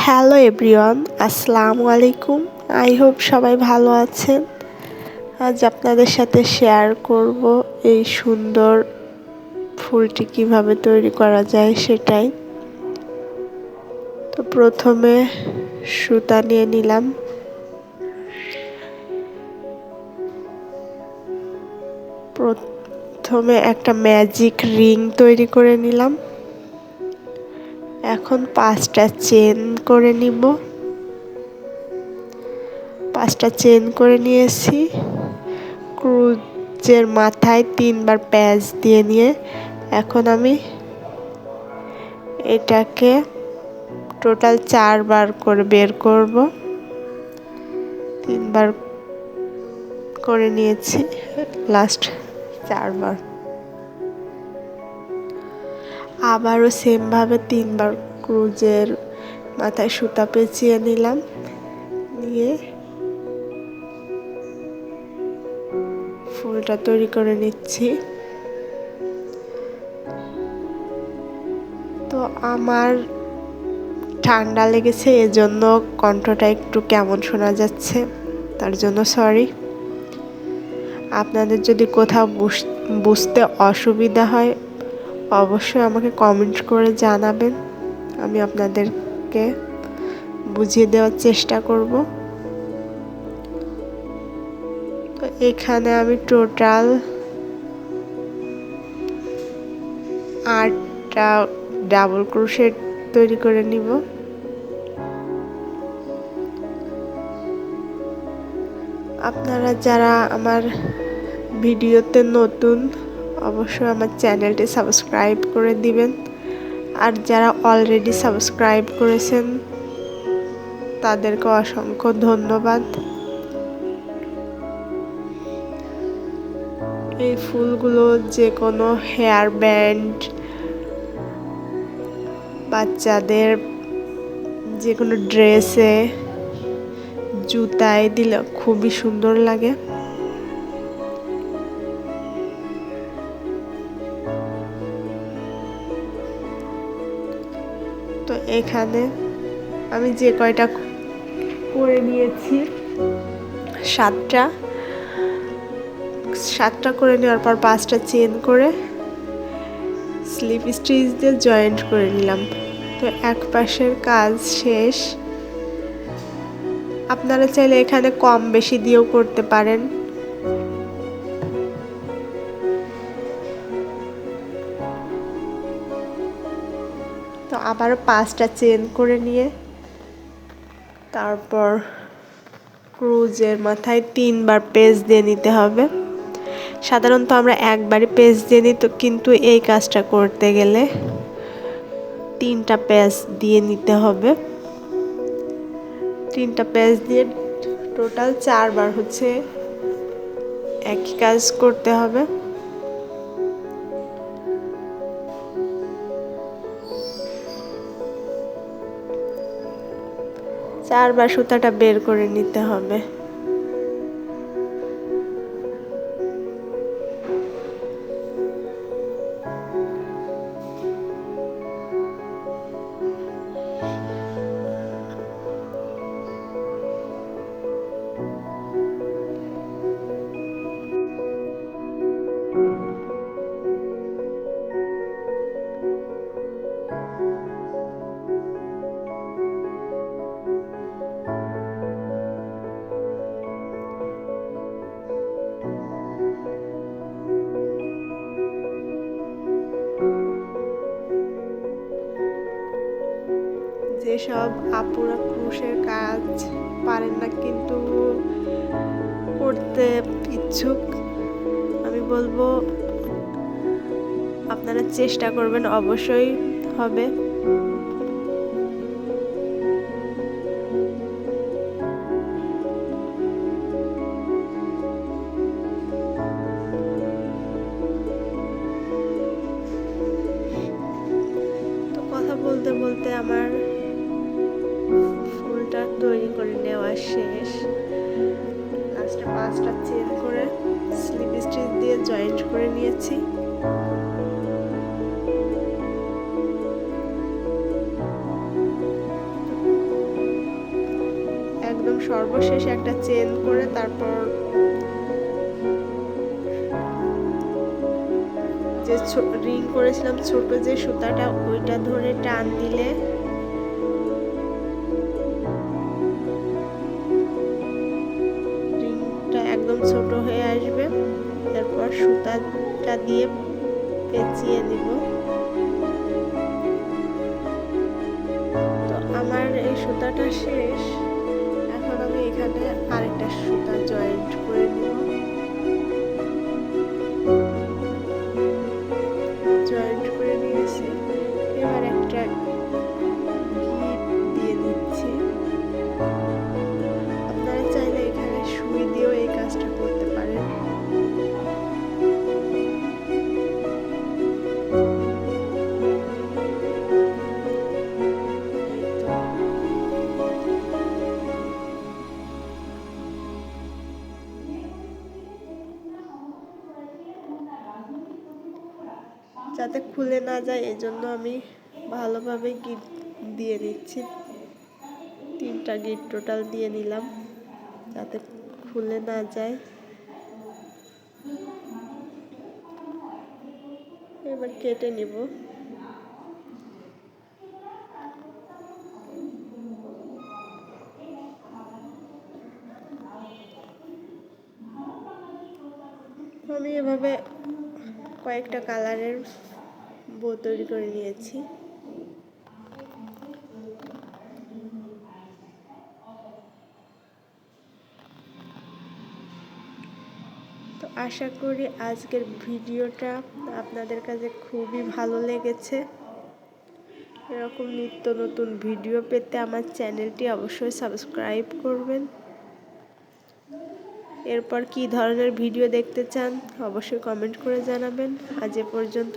Hello everyone, আসসালামু আলাইকুম। I hope সবাই ভালো আছেন। আজ আপনাদের সাথে শেয়ার করব এই সুন্দর ফুলটি কিভাবে তৈরি করা যায় সেটাই। তো প্রথমে সুতা নিয়ে নিলাম। প্রথমে একটা ম্যাজিক রিং তৈরি করে নিলাম। এখন 5টা চেন করে নিব। 5টা চেন করে নিয়েছি। ক্রুজের মাথায় 3বার প্যাচ দিয়ে নিয়ে এখন আমি এটাকে টোটাল 4বার করে বের করব। 3বার করে নিয়েছি, লাস্ট 4বার। আবারও সেমভাবে 3বার ক্রুজের মাথায় সুতা পেঁচিয়ে নিলাম। নিয়ে ফুলটা তৈরি করে নিচ্ছি। তো আমার ঠান্ডা লেগেছে, এজন্য কণ্ঠটা একটু কেমন শোনা যাচ্ছে, তার জন্য সরি। আপনাদের যদি কোথাও বুঝতে অসুবিধা হয় অবশ্যই আমাকে কমেন্ট করে জানাবেন, আমি আপনাদেরকে বুঝিয়ে দেওয়ার চেষ্টা করব। তো এখানে আমি টোটাল 8টা ডাবল ক্রোশেট তৈরি করে নিব। আপনারা যারা আমার ভিডিওতে নতুন অবশ্যই আমার চ্যানেলটি সাবস্ক্রাইব করে দিবেন, আর যারা অলরেডি সাবস্ক্রাইব করেছেন তাদেরকে অসংখ্য ধন্যবাদ। এই ফুলগুলো যে কোনো হেয়ার ব্যান্ড, বাচ্চাদের যে কোনো ড্রেসে, জুতায় দিলে খুবই সুন্দর লাগে। তো এখানে আমি যে কয়টা করে নিয়েছি 7টা করে নেওয়ার পর 5টা চেন করে স্লিপ স্টিচ দিয়ে জয়েন্ট করে নিলাম। তো এক পাশের কাজ শেষ। আপনারা চাইলে এখানে কম বেশি দিয়েও করতে পারেন। তো আবারও 5টা চেন করে নিয়ে তারপর ক্রুজের মাথায় 3বার পেঁচ দিয়ে নিতে হবে। সাধারণত আমরা একবারই পেঁচ দিয়ে নিই, তো কিন্তু এই কাজটা করতে গেলে 3টা পেঁচ দিয়ে নিতে হবে। 3টা পেঁচ দিয়ে টোটাল 4বার হচ্ছে একই কাজ করতে হবে। চারবার সুতাটা বের করে নিতে হবে। যেসব আপুরা ক্রুশের কাজ পারেন না কিন্তু করতে ইচ্ছুক, আমি বলবো আপনারা চেষ্টা করবেন, অবশ্যই হবে। তো কথা বলতে বলতে আমার ফুলটা তৈরি করে নেওয়া শেষ। লাস্টে 5টা চেন করে স্লিপ স্টিচ দিয়ে জয়েন্ট করে নিয়েছি। একদম সর্বশেষ একটা চেন করে তারপর যে রিং করেছিলাম ছোট যে সুতাটা ওইটা ধরে টান দিলে রিংটা একদম ছোট হয়ে আসবে। এরপর সুতাটা দিয়ে পেঁচিয়ে নিব। তো আমার এই সুতাটা শেষ, এখন আমি এখানে আরেকটা সুতা জয়েন্ট করে নিব। জয়েন্ট করে নিয়েছি, এবার একটা গিট দিয়ে দিচ্ছি। আপনারা চাইলে এখানে সুই দিয়েও এই কাজটা করতে পারেন। যাতে খুলে না যায় এজন্য আমি ভালোভাবে গিট দিয়ে নিচ্ছি। 3টা গিট টোটাল দিয়ে নিলাম যাতে খুলে না যায়। এবার কেটে নিব। আমি এভাবে কয়েকটা কালারের বো তৈরি করে নিয়েছি। তো আশা করি আজকের ভিডিওটা আপনাদের কাছে খুবই ভালো লেগেছে। এরকম নিত্য নতুন ভিডিও পেতে আমার চ্যানেলটি অবশ্যই সাবস্ক্রাইব করবেন। এরপর কী ধরনের ভিডিও দেখতে চান অবশ্যই কমেন্ট করে জানাবেন। আজ এ পর্যন্ত।